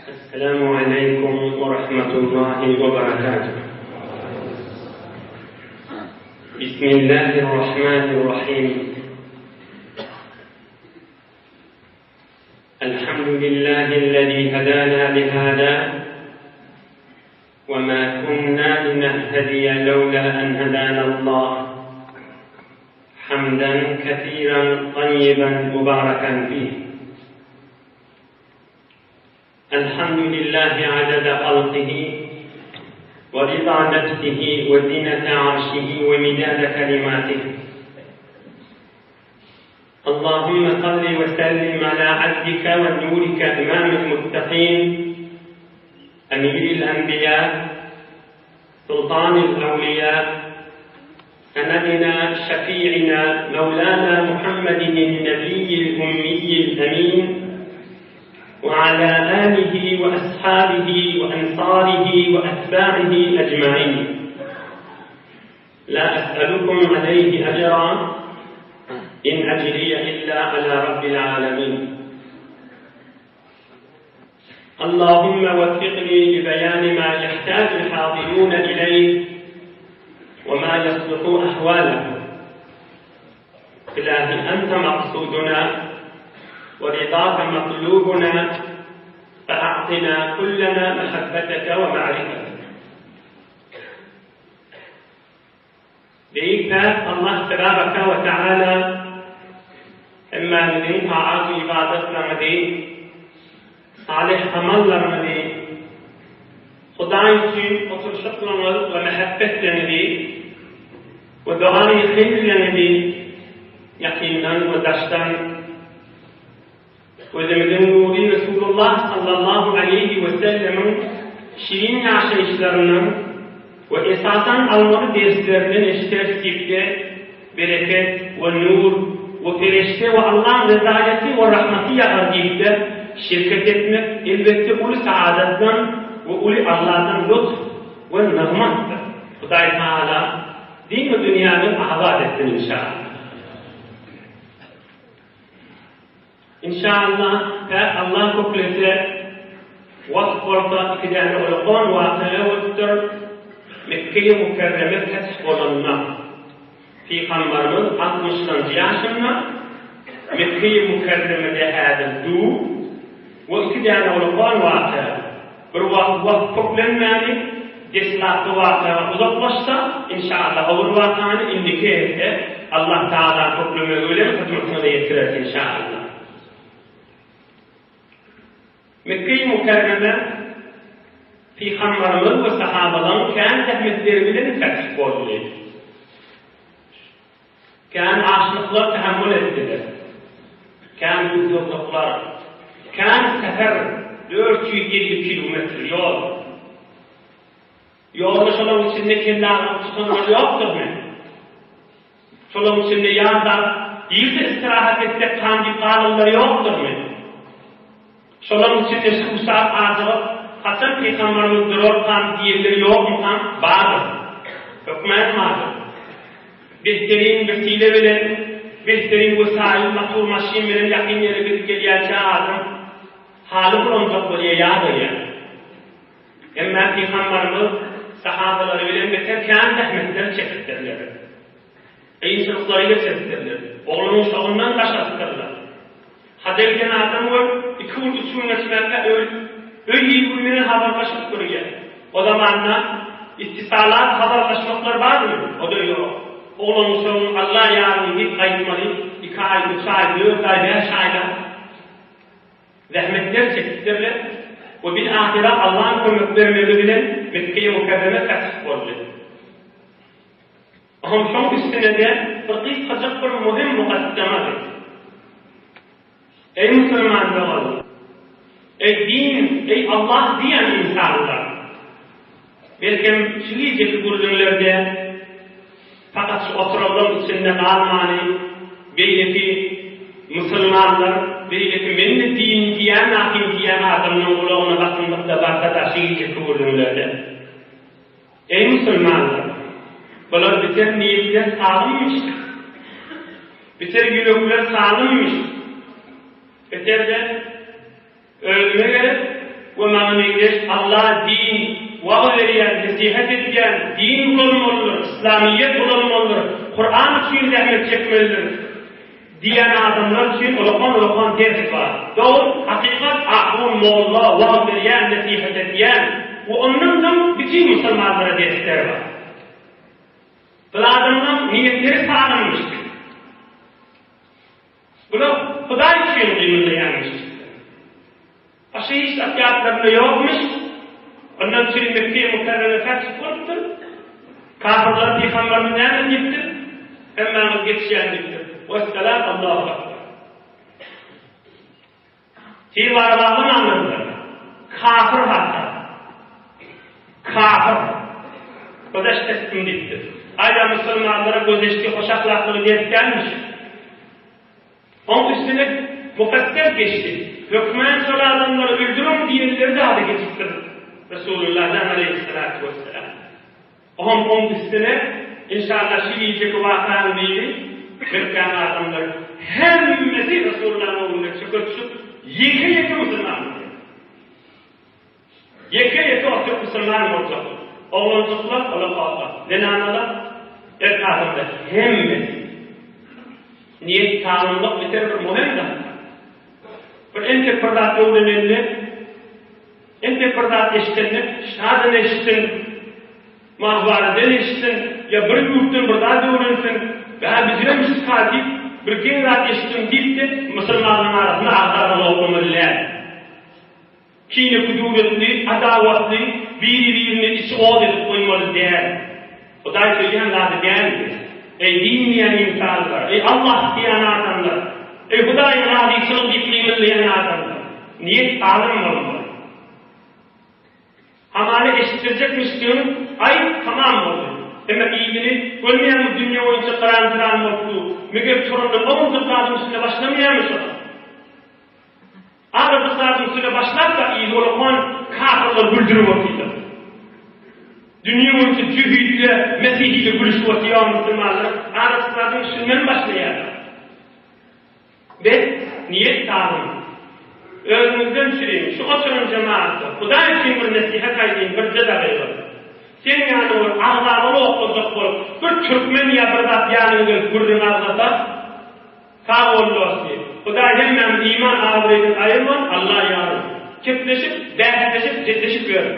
السلام عليكم ورحمة الله وبركاته. بسم الله الرحمن الرحيم. الحمد لله الذي هدانا لهذا وما كنا لنهتدي لولا أن هدانا الله. حمدا كثيرا طيبا مباركا فيه. الحمد لله عدد خلقه ورضا نفسه وزنة عرشه ومداد كلماته. اللهم صل وسلم على عبدك ونورك إمام المتقين أمير الأنبياء سلطان الأولياء سندنا شفيعنا مولانا محمد النبي الأمي الأمين وعلى آله وأصحابه وأنصاره وأتباعه أجمعين. لا أسألكم عليه أجرا إن أجري إلا على رب العالمين. اللهم وفقني لبيان ما يحتاج الحاضرون إليه وما يصلح أحوالهم. إلهي أنت مقصودنا ورضاك مطلوبنا، فأعطنا كلنا محبتك ومعرفتك. Deyip Allah Tebaraka ve Teala emmemizin taat-ı ibadetlerini değil, salih amallarını değil, Huda için oturuşlarını ve mehabbetlerini değil, ve duayı hayırlerini değil, yakından ve daştan Özümüzün nuri Resulullah sallallahu aleyhi ve sellem'in şirin yaşayışlarının ve esasen almalı derslerinin eşitlikte bereket ve nur ve ferişte ve Allah'ın rezaleti ve rahmeti yağdıydı. Şirket etmek elbette ulu saadetten ve ulu Allah'tan lütf ve nığmattır. Huday Teala din ve dünyanın ahvat etsin inşallah. İnşallah Allah kuplesi vakit orta ikidane olukon vakıya vüttür Mekke-i Mukerreme feth olanına Peygamberimiz 60. yaşında Mekke-i Mukerreme'de hadildu ve ikidane olukon vakıya bir vakit kuplenmeni deslaklı vakıya uzaklaşsa inşallah olur vakıyanı indike etse Allah Teala kupleme öyle mi hizmetine de yetirir inşallah. Mekke-i Mukerreme Peygamberimiz ve sahabaların kendi tehmetleri bilen fetih oldu. Kendi açlıklar tahammül ettiler. Kendi yurtluklar. Kendi sefer 450 kilometre yol. Yolda şolanın içinde kendilerine tutanlar yoktur mu? Şolanın içinde yazda yılda istirahat etsek kandi kalınları yoktur mu? Şolanın içinde şu saat ağzılık, Hasan Peygamberimiz durur kan diyeleri yok mu kan? Vardır. Hükmet vardır. Behterin vesile bilen, behterin vesail, matur maşin bilen yakin yere bir geliyece adam, halı bulunacak buraya yağdır ya. Ama Peygamberimiz sahabaları bilen beter kendi zahmetleri çektirdiler. İnsanlarıyla çektirdiler. Oğlunun şoğundan başlatırlar. Hadelken adam var, 2-3 yönetmenle öyle yılgınların haberleşmek görüyor. O zamanla istisalat haberleşmekler var mı? O da yok. Oğlunun şoğunun Allah yarını git kayıtmalı, 2 ay, 3 ay, 4 ay, 5 ayda zahmetler çektirdiler. Ve bir ahiret Allah'ın kömeklerini bilen Mekke-i Mukerreme fetih oldu. Ama son üstüne de fıkıh kacak bir mühim mukaddemadır. Ey Müslümanlar, ey din, ey Allah diyen insanlar, belki şiliceki gurgunlarda fakat şu oturalım içinde kalmanı, beyleki Müslümanlar, beyleki benim din diyen, akim diyen adamın kulağına bakımlıkta varsa da şiliceki gurgunlarda. Ey Müslümanlar, bunlar biter niyetler sağlıymış, biter yürekler sağlıymış, biter de ölüme gerek, ve mamnuniyeş Allah din vaaz veriyen, nasihat ediyen, din bulunmalıdır, İslamiyet bulunmalıdır, Kur'an için zahmet çekmelidir diyen adamlar için olakan ders var. Doğru, hakikat ahun molla vaaz veriyen, nasihat ediyen ve ondan bütün Müslümanlara dersler var. Bu adamın niyetleri sağlanmıştır. Bunu Huday için kıyımlayanmıştır. Başka hiç akıyatlarında yokmuş. Ondan sonra Mekke'ye mukarrere kaç kurttur. Kafirler Peygamber'in nereden gittir? Hemen geçişen gittir. Vesselam Allah'a bakır. Ki varlığın anlamında. Kafir hatta. Kafir. Gözeş teslim gittir. Ayda Müslümanlara gözeşti, hoş ahlakları gelmiş. Onun üstüne mukadder geçti. Hükmen şöyle adamları öldürün diyenleri de adı geçittir. Resulullah'dan aleyhissalatu vesselam. Onun üstüne inşallah şiirecek vakanı değil, Mekke'nin adamları hemmesi Resulullah'ın oğluna çıkıp yeke Müslüman. Yeke oturup Müslüman olacak. Oğlancıklar, olakağlar, denanalar, adamlar hemmesi. Niyet tanımlık biter bir muhim da. Bir ente pırdat öğrenildi, ente pırdat eşitini, şadan eşitin, mahvareden eşitin, ya bir yurtun pırdat öğrensin, veya bizirem çıkartıp, bir genrat eşitin deyip de, Müslümanların arasında ağzarını okumalılar. Kine kuduretli, adavatlı, birinin içi oğul edip koymalı değer. O da söyleyen lazım gelmez. Ey dinleyen insanlar, ey Allah diyen adamlar, ey Huday'ın razısılık iklimleyen adamlar, niyet alınmalı. Hamale eşittirecekmişsin, ay tamam oldu. Ama iyiliğini, ölmeyen dünya oyuncu karantıran mutlu, mügep çorunda onun zıpladığın üstüne başlamayamış olan. Ağrı zıpladığın üstüne başlar da iyi olan kafirler güldürü vakıyla. Dünya oyuncu cühüyle, Mesih'iyle gülüşü ya Müslümanlar, arasından üstünden başlayar. Ve niyet tanımı. Özümüzden süreyim, şu oturun cemaatı, Huday için bir nasihat aydın, bir cedabey var. Sen yani o ağlarını okuduk ol, bir Türkmen ya bir dat yanını gürrün ağlata, sağ olursun. Huday hemen iman ağlayın ayırman, Allah yarın. Kitleşip, dertleşip, cidleşip verir.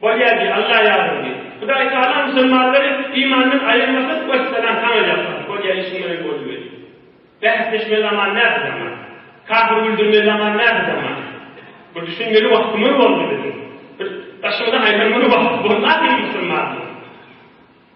Bolyacı Allah yardım diyor. Huday Teala Müslümanları imanın ayırması vesselam tanıyacaklar. Bolya işinleri bozuluyor. Behsleşme zaman nerede zaman? Kafir güldürme zaman nerede zaman? Bu düşünmeli vaktimi oldu dedim. Başımda hayranları vakti olmaz değil Müslümanlar.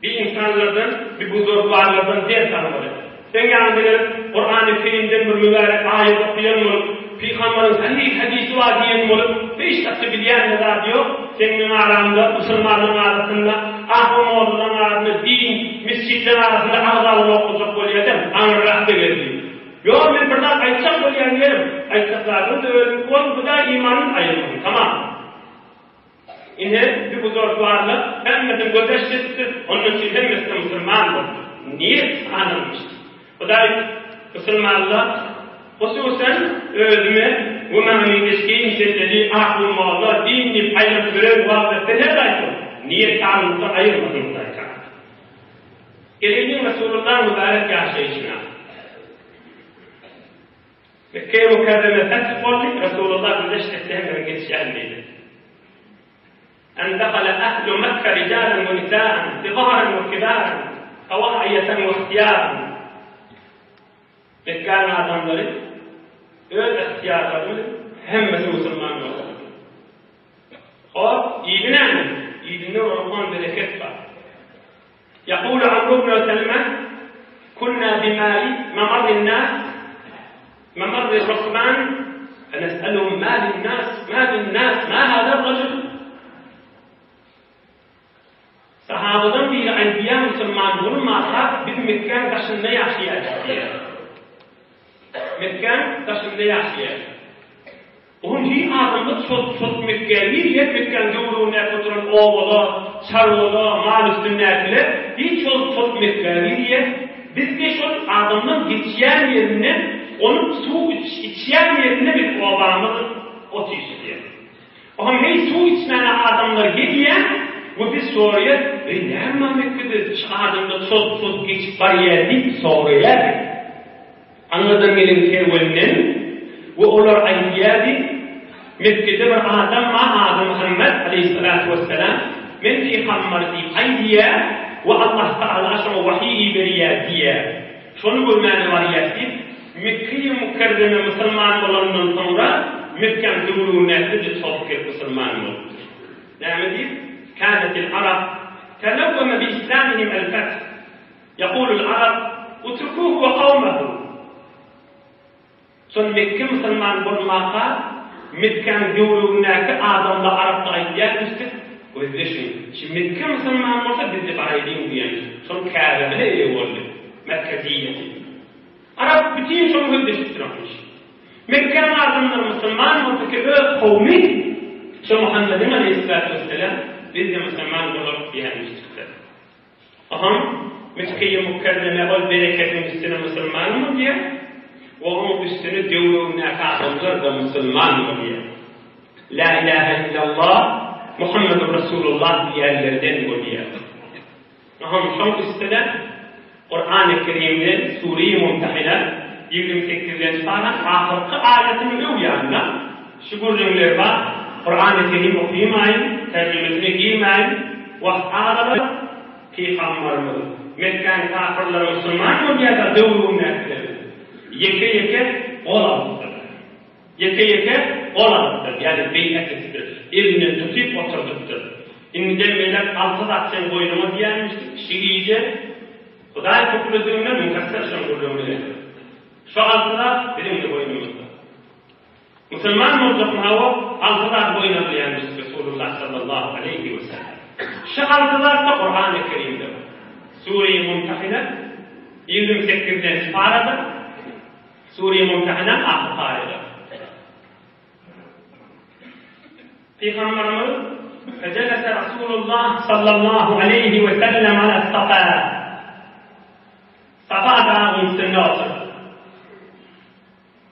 Bir insanlardan, bir buzurlarlardan diğer tanımalı. Sen yani Kur'an-ı Kerim'den bir mübarek ayet okuyan mı? Peygamberin sahih hadisi var diyen mi olup, beş dakika bilen neler diyor? Senin arasında, Müslümanların arasında, ahmoğluların arasında, din, mescitlerin arasında ağzalını okuyacak oluyor değil mi? Anırrak da verdi. Yok ben buradan ayetsak oluyor yerim. Ayetsaklarını da öğrenip ol, bu da imanın ayrılımı. Tamam. Yine bir buzor varla, hemmetin gözeşçesidir. Onun için hemmesi Müslüman oldu. Niye anılmıştır? O da Müslümanlar, hususen özüme ve memnuniyeşkeyi nişetleri aklım Allah dinli paylaşıp görev vazifeler ayırır. Niyet tanrımıza ayırmadığımız ayırır. Geleceğin Resulullah mübarek yaşayışına. Mekke-i Mukarreme fetih oldu, Resulullah bize şekli hemen geçişendiydi. En dekale ehlu Mekke ricalen ve nisa'an, sigaren ve kibaren, kavahiyeten ve ihtiyaren. Mekke'nin adamları öz ihtiyarları hemmesi Müslüman oldu. O iyiliğine mi? İyiliğine Allah'ın bereket var. يقول عمرو بن سلمة كنا بمال ممر الناس ممر الركبان فنسألهم ما للناس ما هذا الرجل sahabadan bir enbiya Müslüman bunu mazhab biz Mekke'nin taşında yaşayacağız diye. Mekke'nin taşında yaşayacağız. Onun için adamda çok Mekke'li diye Mekke'nin yolunu yapılan oğula, çarvola, mal üstünde yapılan hiç çok Mekke'li diye biz de şu adamın geçiyen yerine onun su içiyen yerine bir oğlamız ot içiyor. Ama hey su içmeyen adamlar geliyor, bu bir soruyor, ne Mekke'de adamda soz geçip bariyer deyip soruyor. Anladın gelin kervanının, ve onlar ayyadi, Mekke'de bir adam Muhammed aleyhissalatu vesselam, men peygamber deyip aydiye, ve Allah Teala aşama vahiy veriyor diye. Şunu görmeni var yetip, Mekke'yi mükerreme Müslüman olandan sonra, Mekke'nin dövülüğüne de sohbet Müslüman oldu. Yani deyip, كانت العرب تلوم بإسلامهم الفتح يقول العرب اتركوه وقومه son Mekke Müslüman bulmakta Mekke'nin dövülüğündeki adamla Arap'ta aydiyatmıştır. Özdeşin. Şimdi Mekke Müslüman olsa biz de bahsedeyim diyelim. Son kâremine iyi oldu. Merkeziyeti. Arap bütün son özdeşittirmiş. Mekke'nin adamları Müslüman oldu ki o kavmi son Muhammed'in aleyhissalatu vesselam biz de Müslüman olup diyemiştir. Aham Mekke'yi mükerreme ol bereketin üstüne Müslüman mı diye ve onun üstüne dövülüğüne adamlar da Müslüman mı diye. La ilahe illallah Muhammedur Resulullah diyenlerden bu diye. Aham son üstüne Kur'an-ı Kerim'de Sure-i Mumtehine 28'den sonra ahirki ayetini uyanlar. Şu cümleler var. Kur'an-ı Kerim okuyamayın, tercümesini giymeyin. Vahadalar Peygamberimiz Mekke'nin kafirleri Müslüman mı diye de dövülüğüne yeke olalıdır. Yeke olalıdır. Yani beyat ettir. Elinden tutup oturduktur. İnden beyler altı atsen boynuma diyenmiştik. Şiice Huday kukulduğunda münkassar şangurduğunda. Şu altıda benim de boynumuzda. Müslüman olacak mı altıda boyuna diyenmiş Resulullah sallallahu aleyhi ve sellem. Şu altıda da Kur'an-ı Kerim'de. Sure-i Mumtehine 28'den ifaradır. Sure-i Mumtehine ahtarıdır. Peygamberimiz Fecelese Resulullah sallallahu aleyhi ve sellem ala Safa. Safa dağının üstünde oturdu.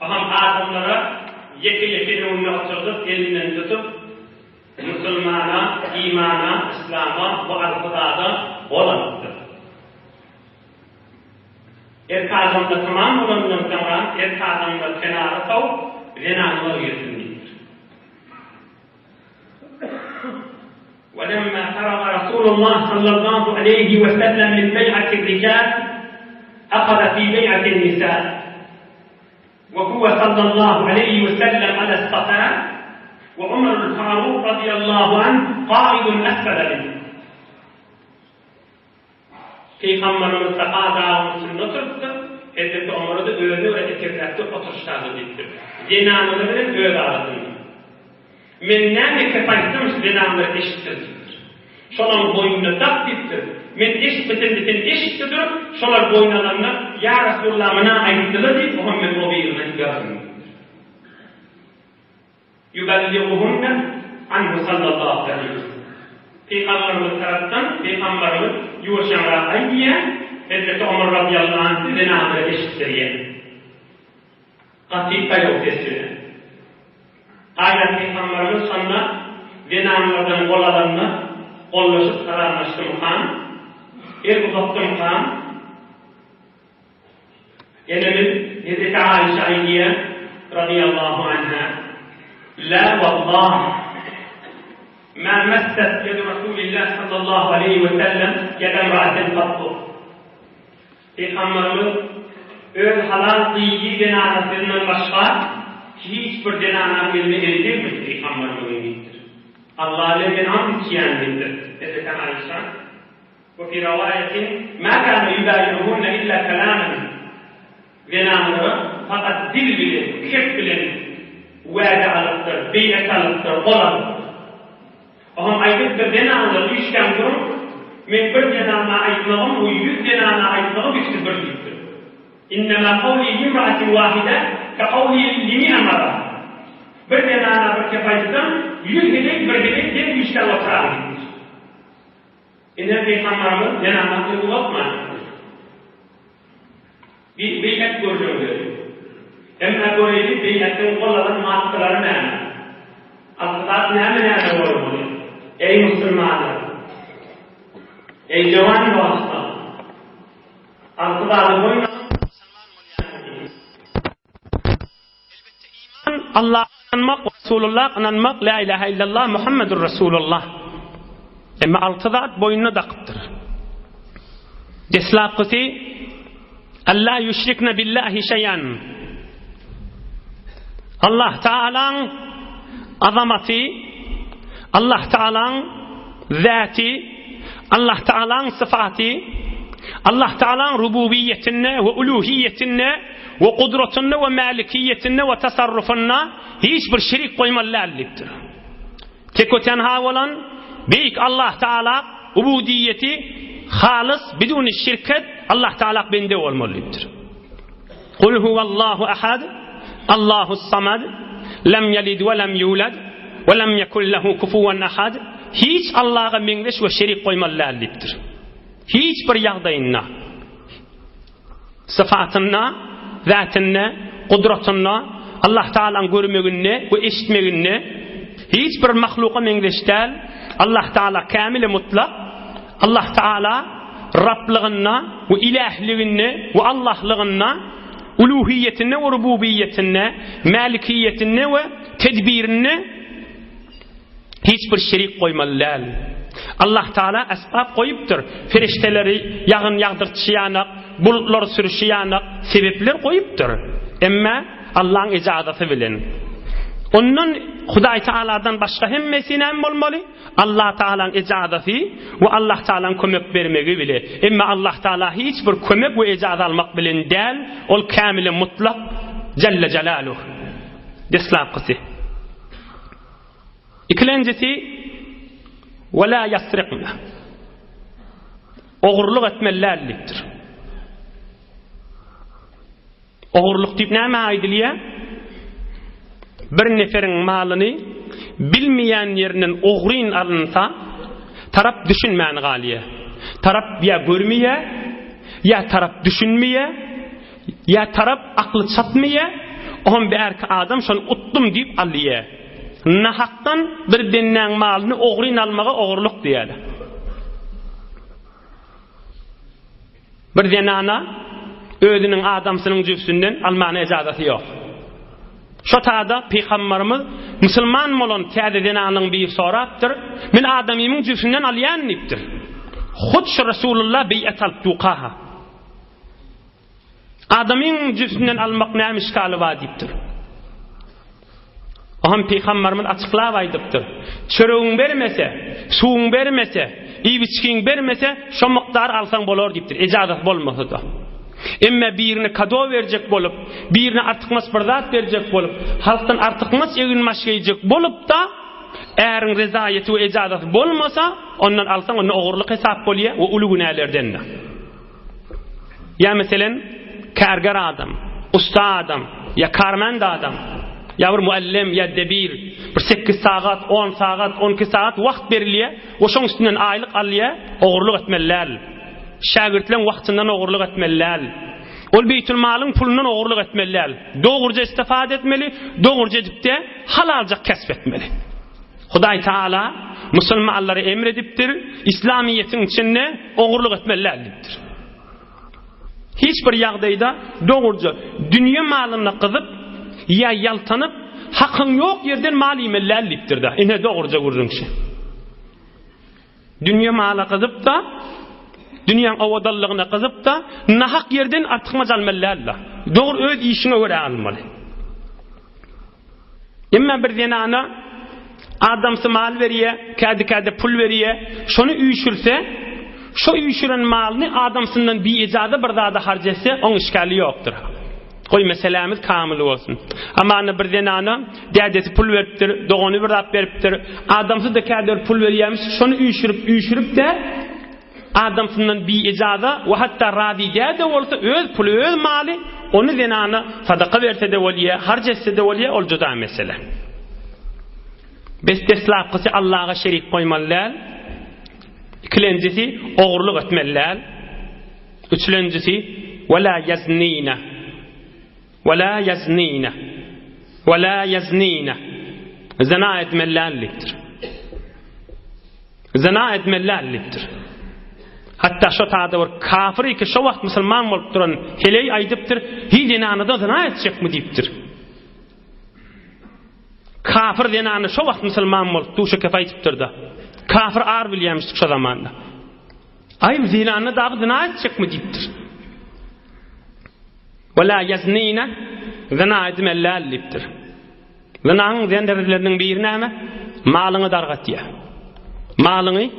Aham adamlara yeke önüne oturdu, elinden tutup Müslümana, imana, İslam'a ve arkada olanıdır. Erkek adamda tamam olanından sonra erkek adamda kenara kavup zinanlar yetinlidir. ولما فرغ رسول الله صلى الله عليه وسلم من بيعة الرجال أخذ في بيعة النساء وهو صلى الله عليه وسلم على الصفا وعمر الفاروق رضي الله عنه قائد أسفل منه Peygamberimiz Safa dağının üstünde oturdu. Hazreti Ömer'e de öğünü ve eteklerinde oturuşlardı dedi. Zinanlarının öğü arasında. Men näme kefaytım zinanları eşittir. Şolar boynuna takdiptir. Men eşitmetenlikten eşittir. Şolar boynalarına ya Resulullah bana ayettiler deyip Muhammed Robiyir'den görünür. Yuballighuhunne anhu sallallahu aleyhi ve sellem. Peygamberimiz tarafından Peygamberimiz yuvuşanlar aydiye Hazreti Ömer radıyallahu anh zinanları eşittir yani. Katika yok sesine. Ayet Peygamberimiz sonra zinanlardan kolalarına kollaşıp kararlaştı muham. uzattı muham. Yenimiz Hazreti Aişe aydiye radıyallahu anha La vallah ما مست يد رسول الله صلى الله عليه وسلم يد امرأة قط. Peygamberimiz öz halal diygi denanasından başka hiçbir denana bilme edilmez Peygamberimizin gittir. Allah'a lemen an içiyendir. Hazreti Aişe ve fi rivayetin ma kana yubayyinuhunne illa kalamen denanları fakat dil bilen, kep bilen vade alıptır, beyat alıptır, olalıptır. Aham ayet bir denanlı işten durum, men bir denanla ayıtlığım, o 100 denanla ayıtlığım işte bir gittir. İnnemâ kavli imra'atin vahide ke kavli limi emara. Bir denanla bir kefayızdan 100 hedek bir hedek den işten oturar gittir. İnne Peygamberimiz denanla bir uzatmayın. Bir beyat göreceğim. Emma göreydi beyatten kolladan matkıları neyme. maksat näme bolmaly? Ey musulmanlar, ey jawan dostlar, alqıdaly boyna Allah anmak, Resulullah anmak, la ilahe illallah, Muhammedur Resulullah. Emma altıdat boynuna daqıptır. Deslaqısı Allah yüşrikne billahi şeyan. Allah Teala'nın azamatı, Allah Teala'nın zati, Allah Teala'nın sıfatı, Allah Teala'nın rububiyetine ve uluhiyetine ve kudretine ve malikiyetine ve tasarrufine hiçbir şerik koymalarlıktır. Tek o tenha olan büyük Allah Teala ubudiyeti halis bidun şirket Allah Teala bende olmalıdır. Kul huvallahu ahad, Allahu samad, lem yelid ve lem yulad ve lem yekun lehu kufuven ahad. Hiç Allah'a mengeş ve şerik koymalarlıdır. Hiçbir yağdayına, sıfatına, zatına, kudretine, Allah Teala'nın görmegine ve işitmegine hiçbir mahluka mengeştel. Allah Teala kamil mutlak. Allah Teala Rablığına ve ilahliğine ve Allah'lığına, uluhiyetine ve rububiyetine, malikiyetine ve tedbirine hiçbir şerik koymalılar. Allah Teala asbab koyuptur. Ferişteleri yağın yağdırtışıyanak, bulutlar sürüşüyanak sebepler koyuptur. Ama Allah'ın icazatı bilen. Onun Huday Teala'dan başka hemmesine olmalı. Allah Teala'nın icazatı ve Allah Teala'nın kömek vermegi bile. Ama Allah Teala hiçbir kömek ve icazat almak bilen değil. Ol kamil mutlak Celle Celaluhu. Deslaqısı. İkincisi وَلَا يَسْرِقْنَا Oğurluk etmelerliktir. Oğurluk deyip ne maidiliye? Bir neferin malını bilmeyen yerinin oğrin alınsa taraf düşünmeyen galiye. Taraf ya görmeye, ya taraf düşünmeye, ya taraf aklı çatmaya, on bir erkek adam şunu uttum deyip alliye. Nahaktan bir denen malını oğrin almağa oğurluk diyelim. Bir denana özünün adamsının cüvsünden almana icazatı yok. Şu taada Peygamberimiz Müslüman olan tiyade denanın bir soraptır. Min adamimin cüvsünden alayan niptir. Hudş Resulullah bey'et al-tuqaha. Adamin cüvsünden almak ne işgali vadiptir. Aham Peygamberimiz açıklab aydıptır. Çörüğün vermese, suğun vermese, iyi biçkin vermese şu miqdar alsan bolar diptir. Icazat bolmasa da. Emme birini kado verecek bolup, birini artıkmas bir zat verecek bolup, halktan artıkmas egin maşgeyecek bolup da eğerin rezayeti ve icazat bolmasa ondan alsan onun oğurluk hesap boluyor ve ulu günahlerden de. Ya meselen kargar adam, usta adam, ya karmend adam, ya bir muallim, ya debir, bir 8 saat, 10 saat, 12 saat vakt veriliye, o şun üstünden aylık alliye, oğurluk etmeler. Şagirtlerin vaktinden oğurluk etmeler. Ol beytül malın pulundan oğurluk etmeler. Doğruca istifade etmeli, doğruca edip de halalca kesbetmeli. Huday Teala Müslümanları emrediptir, İslamiyetin içinde oğurluk etmelerdir. Hiçbir yağdayda doğruca dünya malına kızıp, ya yaltanıp hakkın yok yerden mal yemelerliktir da. İne doğruca vurduğun şey. Dünya mala kızıp da dünyanın avadallığına kızıp da nahak yerden artıkmaz almalarla. Doğru öz işine göre almalı. Ama bir denana adamsı mal veriye, kadi pul veriye, şunu üyüşürse, şu üyüşüren malını adamsından bir icada bir daha da harcası onun işgali yoktur. Koy meselemiz kamil olsun. Ama ana bir denana dedesi pul veriptir, doğunu bir rap veriptir. Adamsı da kadar pul veriyemiş, şunu üyüşürüp de adamsından bir icada ve hatta radide de olsa öz pulu öz mali onu denana sadaka verse de veliye, harcetse de veliye ol cüda mesele. Besteslaqısı Allah'a şerik koymalılar. İkincisi oğurluk etmeliler. Üçüncüsü وَلَا يَزْنِينَ وَلَا يَزْنِينَ وَلَا يَزْنِينَ zina etmelerliktir. Zina etmelerliktir. Hatta şu taada var kafiri ki şu vakt Müslüman olup duran heleyi aydıptır. Hilinanı da zina edecek mi deyiptir. Kafir denanı şu vakt Müslüman olup duşu kefaytıptır da. Kafir ağır bilyemiştik şu zamanda. Ay zilanı da zina edecek mi deyiptir. Ve la yaznine zina etmelerliktir. Zinanın zenderlerinin bir neme malını dargat ya. Malını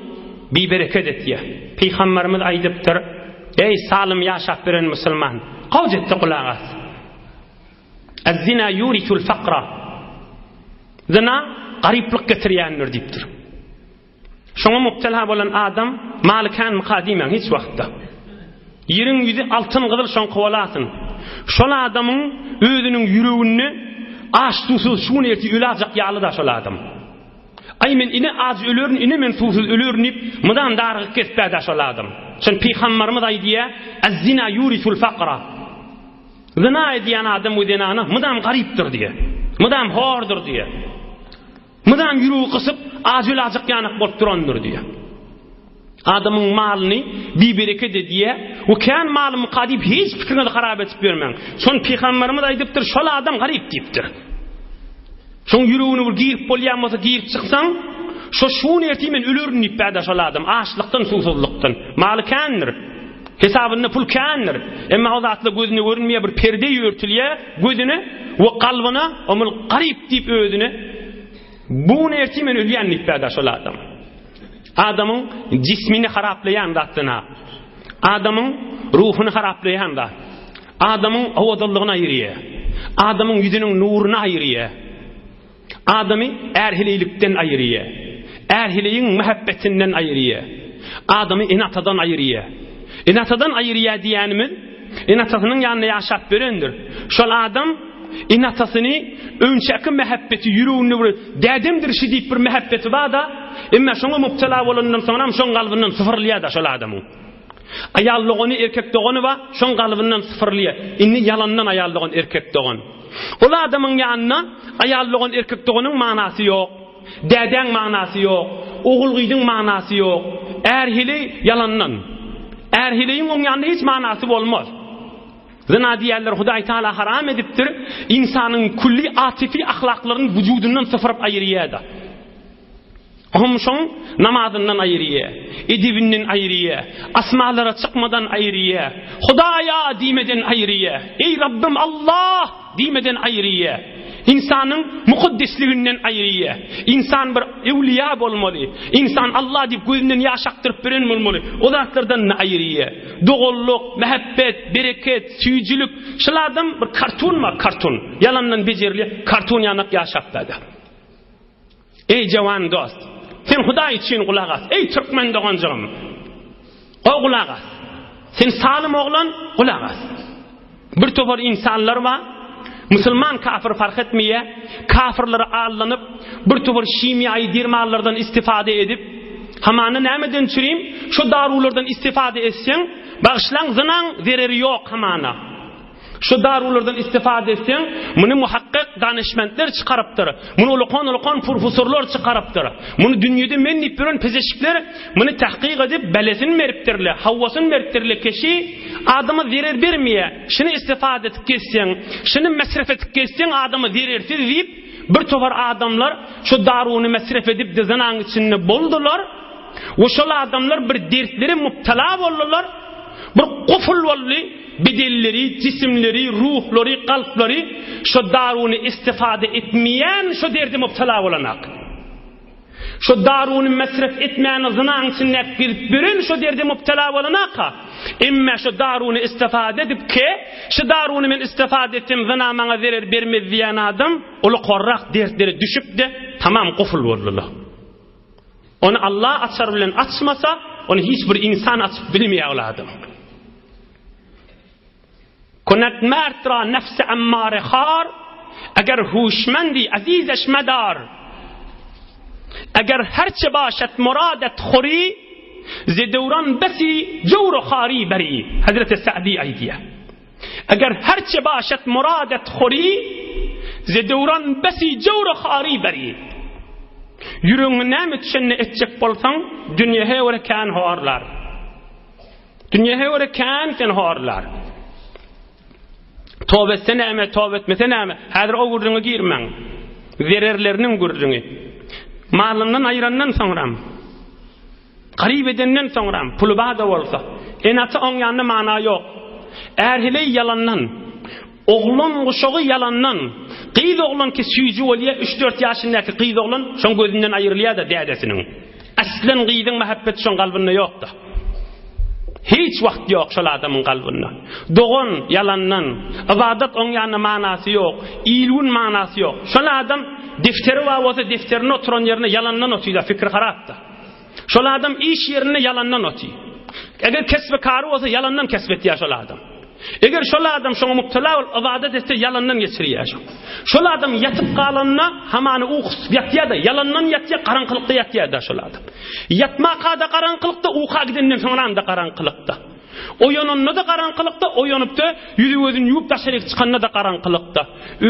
bir bereket et ya. Peygamberimiz aydıptır. Ey salim yaşap veren Müslüman. Kavcetti kulağız. Az-zina yurisul faqra. Zina gariplik getiriyendir deyiptir. Şuna mubtela olan adam malikan mukadimen hiç vakti. Yerin yüzü altın kızıl şon kovalasın. Şol adamın özünün yüreğini aç susuz şunu erti ölacak yağlı da şol adam. Ay men ine az ölürün ine men susuz ölürün ip mıdan dargı kespe da şol adam. Şun peygamberimiz aydiye az-zina yurisul faqra. Zina ediyen adam bu zinanı mıdan gariptir diye. Mıdan hordur diye. Mıdan yüreği kısıp az ölacak yanık bolup durandır diye. Adamın malını bir bereket diye o kan malı mukadip hiç fikrini harap etip vermem. Son peygamberimiz aydıptır şol adam garip deyiptir. Son yüreğini bir giyip bolyanmasa giyip çıksan şunu ertimen ölürün ipbada şol adam açlıktan susuzluktan malı kandır. Hesabını pul kandır. Ama o zatla gözünü görünmeye bir perde örtülüye gözünü ve kalbına omul garip deyip özünü bu ertimen ölüyen ipbada şol adam. Adamın cismini haraplayan zatına, adamın ruhunu haraplayan da, adamın avadallığına ayırıyor, adamın yüzünün nuruna ayırıyor, adamı erhililikten ayırıyor, erhiliğin muhabbetinden ayırıyor, adamı inatadan ayırıyor. İnatadan ayırıyor diyenimiz, inatasının yanına yaşap verendir. Şol adam inatasını önçeki muhabbeti yüreğini dedemdir şi deyip bir muhabbeti var da ama şuna mubtela olandan sonra şon kalbinden sıfırlıyor da şol adamın. Ayallığını erkek doğanı var, şon kalbinden sıfırlıyor. İnni yalandan ayallığın erkek doğan. O adamın yanına ayallığın erkek doğanın manası yok. Deden manası yok. Oğul gıydın manası yok. Erhili yalandan. Erhiliğin onun yanında hiç manası olmaz. Zina diyenler Huday Teala haram ediptir. İnsanın kulli atifi ahlaklarının vücudundan sıfırıp ayırıyor da. Ahımşon namazından ayırıyor, edibinden ayırıyor, asmalara çıkmadan ayırıyor, Hudaya dimeden ayırıyor, ey Rabbim Allah dimeden ayırıyor. İnsanın mukaddesliğinden ayırıyor. İnsan bir evliya olmalı. İnsan Allah deyip gözünden yaşaktırıp biren olmalı. O zatlardan ayırıyor. Doğulluk, muhabbet, bereket, suyuculuk. Şulardan bir kartun mu? Kartun. Yalandan becerili kartun yanık yaşaktırdı. Ey cavan dost. Sen Huday için kulak as. Ey Türkmen doğancığım. O kulak as. Sen salim oğlan kulak as. Bir topar insanlar var. Müslüman kafir fark etmeye, kafirlere ağırlanıp, bir topar şimyayı dirmallardan istifade edip, hamanı nemeden çüreyim, şu darulardan istifade etsen, bağışlan zınan zereri yok hamana. Şu darulardan istifade etsen, bunu muhakkak danışmentler çıkarıptır. Bunu ulukan profesörler çıkarıptır. Bunu dünyada menip bilen pezeşikler, bunu tahkik edip belesini veriptirler, havvasını veriptirler kişi, adamı zarar vermeye, şunu istifade edip geçsen, şunu mesref edip geçsen adamı zararsiz deyip, bir topar adamlar şu darunu mesref edip de zınan içinde boldular, ve şu adamlar bir dertleri mubtala oldular, bir kuful oldu, bedelleri, cisimleri, ruhları, kalpleri şu darunu istifade etmeyen şu derdi mubtala olanak. Şu darunu mesref etmeyen zınan içinde girip birin şu derdi mubtala olanak. İmme şu darunu istifade edip ki şu darunu men istifade ettim zına bana zarar vermez diyen adam olu korrak dertleri düşüp de tamam kuful oldular. Onu Allah açar bilen açmasa onu hiçbir insan açıp bilmeye oladım. کنت مرد را نفس اماره خار اگر هوشمندی عزیزش مدار اگر هرچه باشد مرادت خوری ز دوران بسی جور و خاری بری حضرت سعدی ایدیه اگر هرچه باشد مرادت خوری ز دوران بسی جور و خاری بری Yüreğine näme düşenne etjek bolsaň, dünýähe görä kän horlar. Dünýähe görä kän sen horlar. Tövbe etsenäme, tövbe etmesenäme, häzir o gurrungy girmeň. Zererleriniň gurrungy. Malyndan aýrandan soňram. Garip edenden soňram, puly bada bolsa, enata oň ýanyna mana ýok. Erhile yalandan, oğlan uşağı yalandan, qyz oğlan ki süýji bolýa 3-4 ýaşyndaky qyz oğlan şoň gözünden aýrylýar da dädesiniň. Aslan qyzyň mahabbeti şoň galbynda ýokda. Hiç wagt ýok şol adamyň galbynda. Dogan yalandan, ibadat oň ýanyna manasy ýok, ilwin manasy ýok. Şol adam defteri wa bolsa defterini oturan ýerine yalandan otýar, fikir harapda. Şol adam iş yerine yalandan otýar. Eger kesbe kary bolsa yalandan kesbetýär şol adam. Eger şol adam şoňa mubtala bolup ibadat etse yalandan geçirýär. Şol adam yatyp galanna hamany uqs ýatýar da yalandan ýatýar, garaňkylykda ýatýar da şol adam. Yatmakada garaňkylykda, uqa gidenden soňra da garaňkylykda. Oýananda da garaňkylykda, oýanypda ýüzi gözüni ýuwup taşaryk çykanda da garaňkylykda.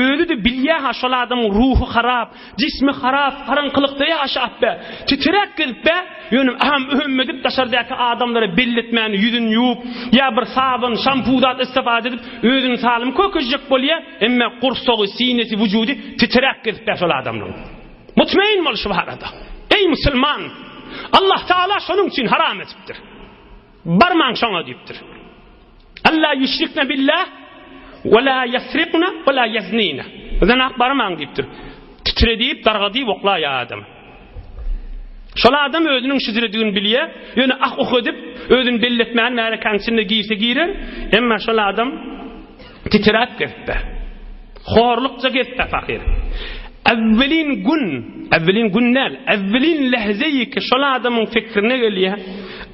Özi de bilýär ha şol adamyň ruhy harap, jismi harap, garaňkylykda ýaşap be. Titrek gidip be, ýönüm aham öhüm edip taşardaky adamlara belletmäni ýüzüni ýuwup, ýa bir sabun, şampudan istifade edip özüni salym köküjek bolýar, emma gursogy, sinesi, wujudi titrek gidip be şol adamyň. Mutmain bol şu barada. Ey musulman, Allah Taala şonuň üçin haram etipdir. Barman şoňa diýipdir. Allah yüşrikne billah we la yasriqna we la yaznina. Zanak barman diýipdir. Titredip, dargadyp oklaýa adam. Şol adam özüniň şizirdigini bilýär, ýöne ak ok edip özüni belletmän märekäňsinde giýse giýer, emma şol adam titrap getdi. Horlukça getdi fakir. Evvelin günnel, evvelin lehzeyi ki şol adamın fikrine gelýär.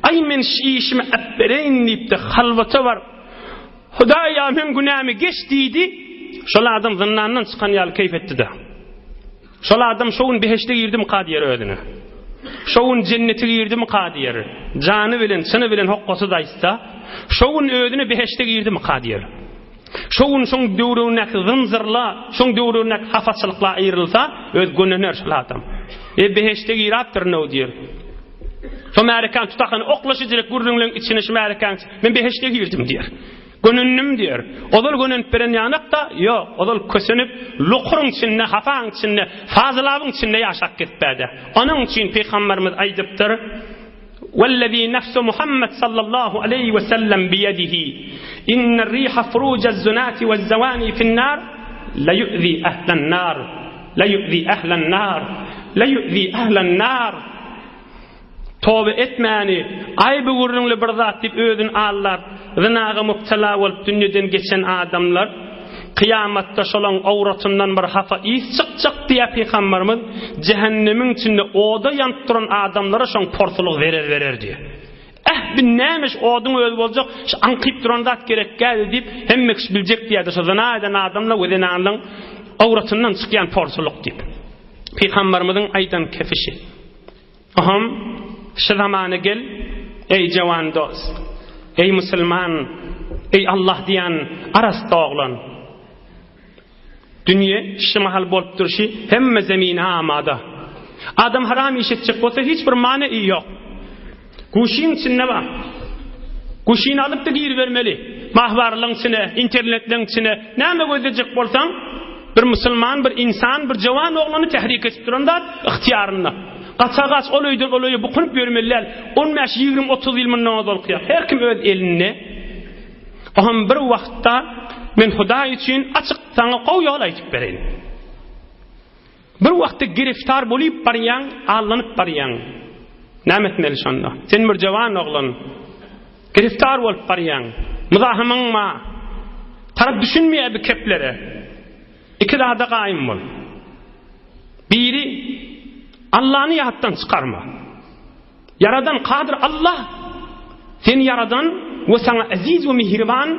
Ay men şişime ebbereyn diýipdi, halwata var. Hudaýa men günämi geçdiydi. Şol adam zınnandan çykan ýaly keyf etdi-de. Şol adam şoň beheşde girdim qadiýer özüne. Şoň jennete girdim qadiýer. Jany bilen, syny bilen hoqqasy daýsa, şoň özüne beheşde girdim qadiýer. Şoň döwrünek zınzırla, şoň döwrünek hafatçylykla aýrylsa, öz gönüner şol adam. Beheşde girapdyr näw diýer. Şo märekan tutakan oklaşy direk gurrunlaryň içine şu märekan men beheşde girdim diýer. Gönünnim diýer. Odal gönünip beren ýanakda ýok, odal kösenip luqryň içinde, hafaň içinde, fazlabyň içinde ýaşap gitbädi. Onuň üçin Peýgamberimiz aýdypdyr: "Wallazi nafsu Muhammad sallallahu aleyhi ve sellem biyadihi, inna ar-riha furujaz zunati waz-zawani fi'n-nar la yu'zi ahlan-nar, la yu'zi ahlan-nar, la yu'zi ahlan-nar." Tövbe etmäni, aýby gurrunly bir zat diýip özüni allar, zinaga mubtala bolup dünýeden geçen adamlar kıyamatda şolaň awratyndan bir hafa is çykjak diýip Peýgamberimiz cehennemiň içinde oda ýanyp duran adamlara şoň porsuluk verer diýer. Bir nämiş oduň özi boljak, şu anqyp duran zat gerek geldi diýip hemmek biljek diýär. Şu zina eden adamlar özüni alýan awratyndan çykýan porsuluk diýip. Peýgamberimiziň aýdan kefişi. Aham şu zamana gel, ey jawan dost, ey musulman, ey Allah diýen arasta oglan. Dünýe şu mahal bolup durşy, hemme zemin amada. Adam haram iş etjek bolsa hiç bir many ýok. Guşyň içinde bar. Guşyny alyp da gir bermeli. Mahbarlyň içine, internetliň içine näme gözlejek bolsaň, bir musulman, bir insan, bir jawan oglany tahrik etip duranda ihtiýarynda. Qaçagaç oluydan oluya bukunup görmeliler. 15-20-30 yıl mınna odol kıyak. Her kim öz eline. Aham bir vaqtta men Hudaý üçin açık sana qow ýol aýtyp bereýin. Bir vaqtda giriftar bolup barýan, alanyp barýan. Näme etmeli şonda? Sen bir jawan oglan. Giriftar bolup barýan. Muzahymyň ma? Tarap düşünmeýär bu keplere. İki daha da gaýym bol. Biri Allah'ını yahattan çıkarma. Yaradan kadir Allah. Seni yaradan ve sana aziz ve mihriban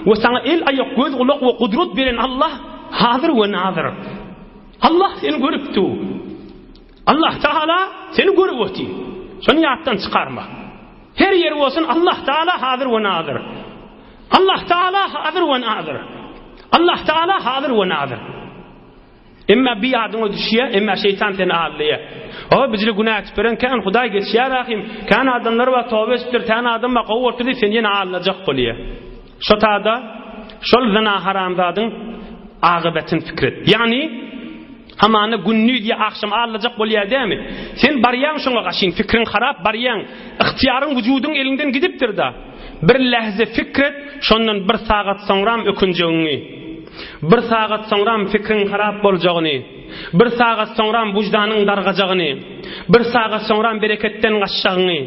ve sana el ayak göz kulak ve kudret veren Allah hazır ve nazır. Allah seni görüptü. Allah Teala seni görüptü. Seni yahattan çıkarma. Her yer olsun Allah Teala hazır ve nazır. Allah Teala hazır ve nazır. Allah Teala hazır ve nazır. Emma bir adyňa düşýär, emma şeytan seni ağırlaya. O bizle günah etperen kan Hudaý geçýär rahim. Kan adamlar we tawba etdir, tan adam we gowy oturdy sen ýene ağırlajak bolýar. Şo taada şol zina haramzadyň agybetin fikret. Yani hamany günnü diye akşam ağırlajak bolýar dämi? Sen barýan şoňa gaşyň fikrin harap barýan, ihtiýaryň wüjudyň elinden gidipdir da. Bir lahza fikret, şondan bir sagat soňram ökünjegiňi. Bir sagat soňram fikrin harap boljagyny. Bir sagat soňram wujdanyň dargajagyny. Bir sagat soňram bereketten gaşşagyny.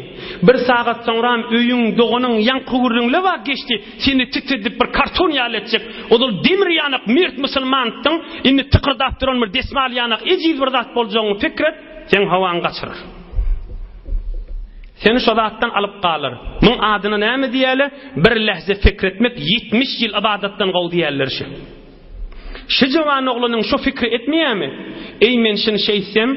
Bir sagat soňram öýüň doganyň ýanky gürrüňle wa geçdi. Seni titredip bir karton ýaletjek. Odul demir ýanyk mert musulmantyň inni tıkırdap duran bir desmal ýanyk ejil bir zat boljagyny fikret, sen hawaň gaçyryr. Seni şo zatdan alyp galar. Muň adyna näme diýäle? Bir lahza fikretmek 70 ýyl ibadatdan gowy diýerler şu. Şu jawan oglunyň şu fikri etmeýärmi? Ey men şunu şeýsem,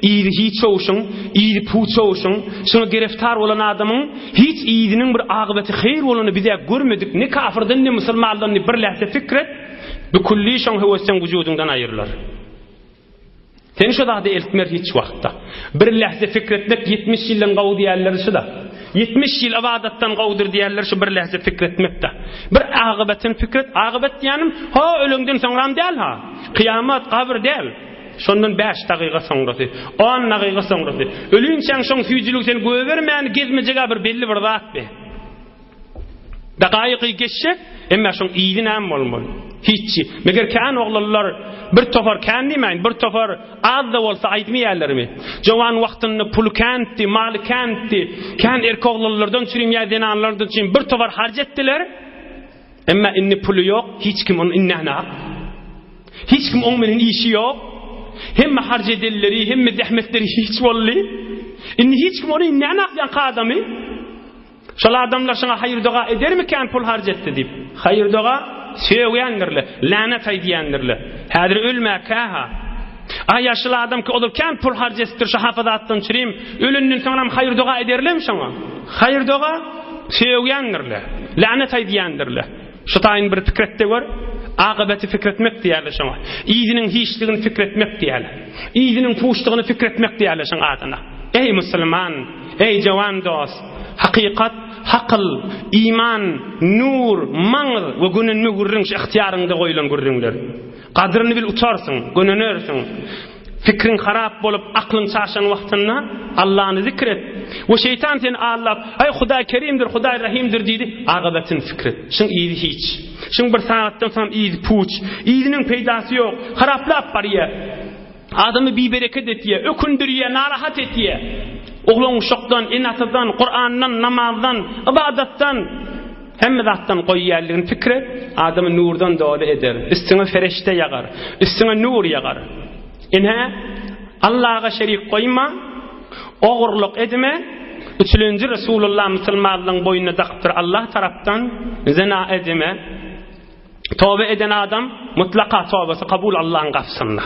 ýyly hiç oşuň, ýyly puç oşuň, şunu gereftar bolan adamyň hiç ýylynyň bir agybety hayır bolany bize görmedik. Ne kafirden ne musulmandan bir lahza fikret, bu kulli şoň hewesden wujudundan aýyrlar. Sen şu da eltmer hiç wagtda. Bir lahza fikretmek 70 ýyldan gowy diýerler şu da. 70 ýyl ibadatdan gowdur diýerler şu bir lahza fikretmekde. Bir agybetin fikret, agybet diýenim, ha ölüngden soňram däl ha. Kıyamat, kabr däl. Şondan 5 dagyga soňrasy, 10 dagyga soňrasy. Ölünçäň şoň süýjülük seni göbermän gezmejege bir belli bir zat be. Dagaýyky geçşek, emma şoň ýyly näme bolmaly? Hiççi. Meger kan oglanlar bir tofar kan diýmeň, bir tofar az da bolsa aýtmaýarlarmy? Jowan wagtyny pul kanti, mal kanti, kan erkoglardan çürüm ýa-denanlardan çyn bir tofar harjetdiler. Emma inni pulu ýok, hiç kim onu innäna. Hiç kim oň menen işi ýok. Hemme harjedilleri, hemme zähmetleri hiç bolly. Inni hiç kim onu innäna ýan kadamy? Şol adamlar şoňa haýyr doga edermiken pul harjetdi diýip. Haýyr doga söýýändirler, lanet aýdýändirler. Häzir ölmäkä ha. Ay ýaşly adam ki olurken pul harjetdir şu hafazatdan çürüm, ölünden soňra haýyr doga ederlermi şoňa? Haýyr doga söýýändirler, lanet aýdýändirler. Şu taýyn bir fikretde bar, agybety fikretmek diýerler şoňa. Ýygynyň hiçligini fikretmek diýerler. Ýygynyň puçlygyny fikretmek diýerler şoň adyna. Ey musulman, ey jawan dost, haqiqat, hakl, iman, nur, maňyr we gününni gürrüň şu ihtiýaryňda goýulan gürrüňler. Kadryny bil uçarsyň, gönönörsiň. Fikrin harap bolup aklyň çaşan wagtynda Allahny zikret. O şeytan seni ağlap, ay Hudaý Kerimdir, Hudaý Rahimdir diýdi, agybetin fikret. Şoň ýyly hiç. Şoň bir saatdan soň ýyly puç, ýylynyň peýdasy ýok, haraplap barýar. Adamy bibereket etýär, ökündirýär, narahat etýär. Oğlan uşakdan, inatıdan, Kur'an'dan, namazdan, ibadattan, hemme zattan koyyerliğin fikri adamı nurdan doğru eder. Üstüne ferişte yagar, üstüne nur yagar. İnhe Allah'a şerik koyma, oğurluk edme, üçüncü Resulullah Müslümanlığın boynuna taktır Allah taraftan zina edme. Tövbe eden adam mutlaka tövbesi kabul Allah'ın kapsında.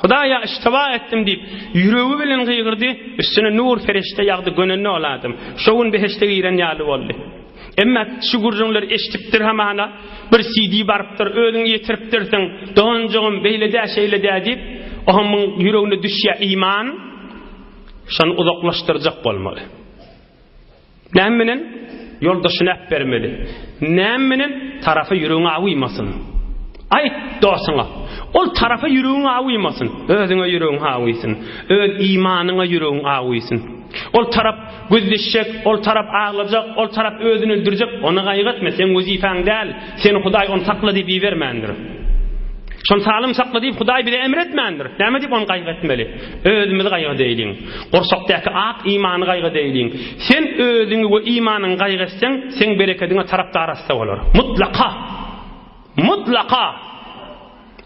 Hudaýa iştiba etdim diýip ýüregi bilen gygyrdy, üstüne nur ferişte ýagdy, gönünni oladym. Şoň beheşte giren ýaly boldy. Emma şu gurjunlar eşitipdir hamana, bir CD barıpdyr, özüň ýetiripdirsiň, donjugum beýlede şeýle diýip, ohamyň ýüregine düşýär iman, şonu uzaklaşdyrjak bolmaly. Nämenen ýoldaşyna äp bermeli. Nämenen tarafy ýüregiňe awymasyn. Ayt dosyňa. Ol tarafa ýüregiň awymasyn, özüňe ýüregiň awysyň, öz imanyňa ýüregiň awysyň. Ol tarap gözleşek, ol tarap ağlajak, ol tarap özüni öldürjek, ona gaýgatma, sen wezifäň däl, seni Hudaý onu sakla diýip bermändir. Şon salym sakla diýip Hudaý bize emretmändir. Näme diýip onu gaýgatmaly? Özümizi gaýgat eýliň. Gorsakdaky ak imany gaýgat eýliň. Sen özüňi we imanyň gaýgatsaň, sen bereketiňe tarapdar asda bolar. Mutlaka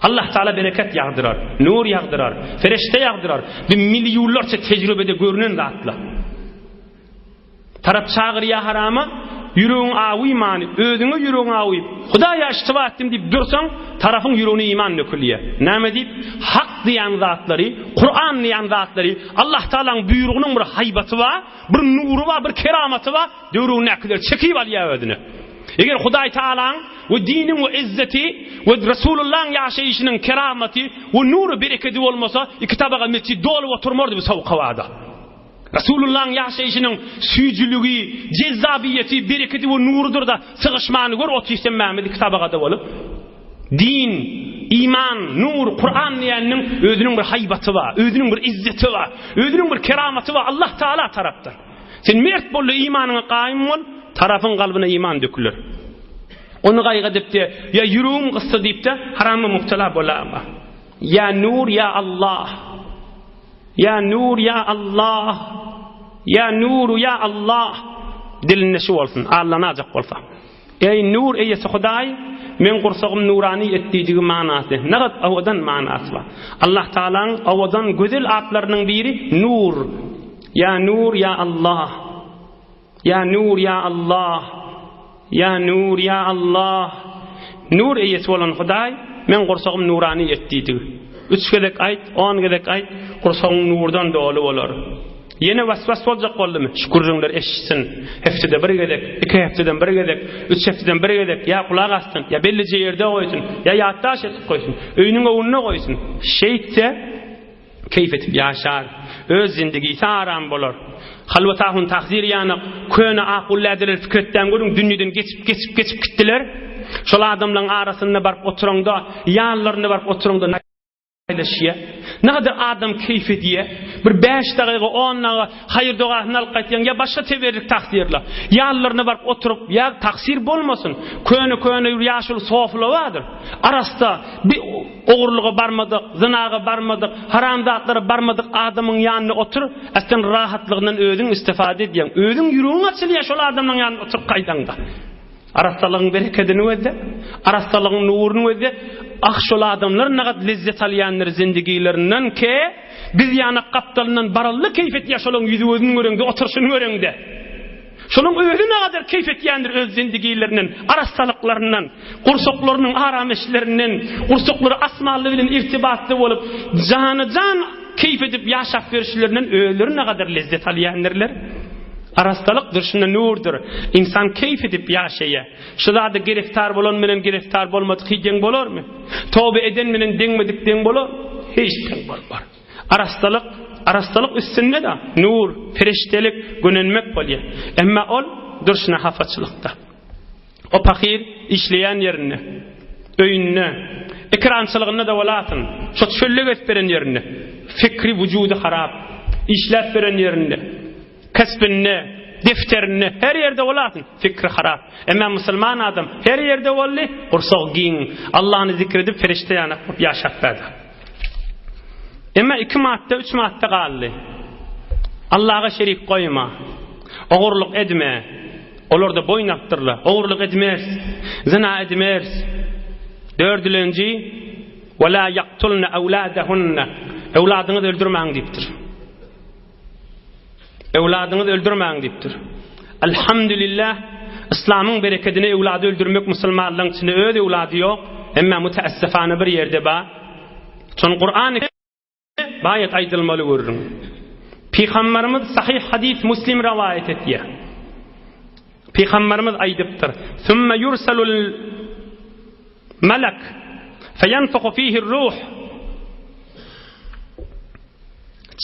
Allah Teala bereket yağdırar, nur yağdırar, ferişte yağdırar. Bir milyonlarca tecrübede görünen zatlar. Tarap çağırıya harama, yüreğin ağı imanı, özüne yüreğin ağı. Hudaýa iştiba etdim deyip dursan, tarafın yüreğine iman nökülüye. Näme deyip? Hak diýen zatları, Kur'an diýen zatları, Allah Teala'nın buyruğunun bir haybatı var, bir nuru var, bir keramatı var, döwrüň näkiler çekip alýar özüne. Eger Hudaý Teala'nın ve dinin ve izzeti ve Resulullah'ın yaşayışının kerameti ve nuru bereketi olmasa iki tabağa mescid dolu oturmurdu bu soğuk havada. Resulullah'ın yaşayışının süyücülüğü, cezabiyeti, bereketi ve nurudur da sıkışmanı gör otu Mehmet iki tabağa da olup. Din, iman, nur, Kur'an diyeninin özünün bir haybatı var, özünün bir izzeti var, özünün bir kerameti var Allah Teala taraftan. Sen mert bollu imanına kaim ol, tarafın kalbine iman dökülür. Onu gaygı edip de ya yüreğim kıssa deyip de haramı muhtela bolama. Ya nur ya Allah. Ya nur ya Allah. Ya nur ya Allah. Dilinde şu olsun, ağlanacak olsa. Ey nur eyyesi Huday, men kursağım nurani ettiği manası. Ne kadar avadan manası var. Allah Teala'nın avadan güzel adlarının biri nur. Ya nur ya Allah. Ya nur ya Allah. Ya nur ya Allah. Nur eyyesi olan Huday, men kursağım nurani ettiği. 3 gelek ayt, 10 gelek ayt, kursağım nurdan dolu olur. Yine vasvas olacak oldu mu? Şükürler eşitsin. Heftede bir gedek, 2 hefteden bir gedek, 3 hefteden bir gedek. Ya kulak astın, ya bellice yerde koysun, ya yattaş etip koysun, öynün önüne koysun. Şeytse keyif etip yaşar. Öz zindagisi aram bolar. Halvatahun tahzir yanık, köne aqulladiler fikretten görün, dünyadan geçip gittiler. Şol adamların arasında barıp oturanda, yanlarına barıp oturanda ne kadar adam keyif ediyor. Bir 5 dakika 10 dakika hayır duasını alıp qaytyan ya başka teberrik takdirler. Yanlarına barıp oturup ya taksir bolmasın. Köne yaşıl sofla vardır. Arasta bir oğurluğa barmadık, zinaga barmadık, haramdatlara barmadık adamın yanına otur. Aslan rahatlığından özün istifade ediyen. Özün yüreğin açılıyor şol adamın yanına oturup qaydanda. Arastalığın bereketini öde, arastalığın nurunu öde. Şol adamlar ne kadar lezzet alayanlar zindagilerinden ki biz yana kaptalından barallı keyfet yaşalığın yüzü özünün örüngde, oturuşunun örüngde. Şolun özü ne kadar keyfet yandır öz zindagilerinin, arastalıklarından, kursoklarının arameşlerinden, kursokları asmalı bilen irtibatlı olup, canı keyif edip yaşap verişlerinden ölür ne kadar lezzet alayanlarlar. Arastalık dışında nurdur. İnsan keyif edip yaşaya. Şularda giriftar bolon menen giriftar bolmadık hiyen bolor mu? Tövbe eden menen denmedik den bolor? Hiç den bolmar. Arastalık üstünde de nur, feriştelik gönenmek bolya. Emma ol dışına hafaçılıkta. O fakir işleyen yerine, öyünne, ekrançılığına da olatın. Şu çöllük etberen yerine, fikri vücudu harap, işlet veren yerine, kasbinne, defterine her yerde olasın fikri harap. Ama Müslüman adam her yerde olli kursak giyin Allah'ını zikredip ferişte yanıp yaşap verdi. Ama 2 madde 3 madde kaldı. Allah'a şerik koyma, oğurluk etme, olur da boyun attırla, oğurluk etmez, zina etmez. 4. وَلَا يَقْتُلْنَ اَوْلَادَهُنَّ evladını öldürmeyin deyiptir. Evladını öldürmeyin deyiptir. Elhamdülillah İslam'ın bereketine evladı öldürmek Müslümanların içinde öyle evladı yok. Ama müteessifane bir yerde ba. Son Kur'an-ı bayat aydılmalı görürüm. Peygamberimiz sahih hadis Müslim rivayet ettiği. Peygamberimiz aydıptır. Thumma yursalul melek feyenfuku fihi ruh.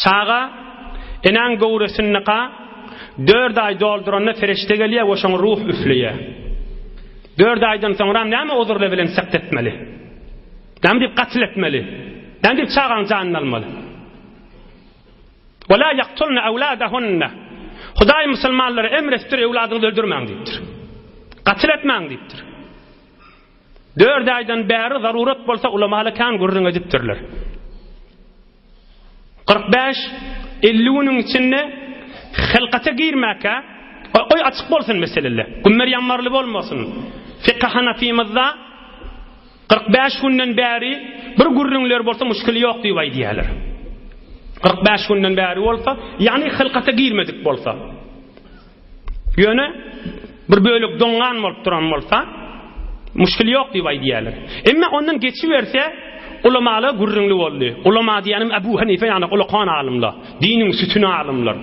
Çağa enan gowresinqa 4 ay dolduranna ferişte geliyor ve şon ruh üflüyor. 4 aydan sonra näme uzurla bilen sakt etmeli? Näme dip qatl etmeli? Näme dip çağan canını almalı? Ve la yaqtulna awladahunna. Hudaý musulmanlara emrettir evladyňyzy öldürmeň diýipdir. Qatl etmeň diýipdir. 4 aydan bäri zarurat bolsa ulamalar kan gurrun edipdirler. 45-50'nün içinde halkata girmeka oy açık bolsun meseleler. Günler yanmarlı bolmasın. Fiqh Hanafimizde 45 günden beri bir gurrunlar bolsa müşkili yok diýip aýdýarlar. 45 günden beri bolsa, yani halkata girmedik bolsa. Ýöne bir bölük doňgan bolup duran bolsa, müşkili yok diýip aýdýarlar. Emma ondan geçiverse ulamalar gurrunly boldy. Ulama diýenim Ebu Hanife ýani ulaqan alimler, diniň sütüni alimler.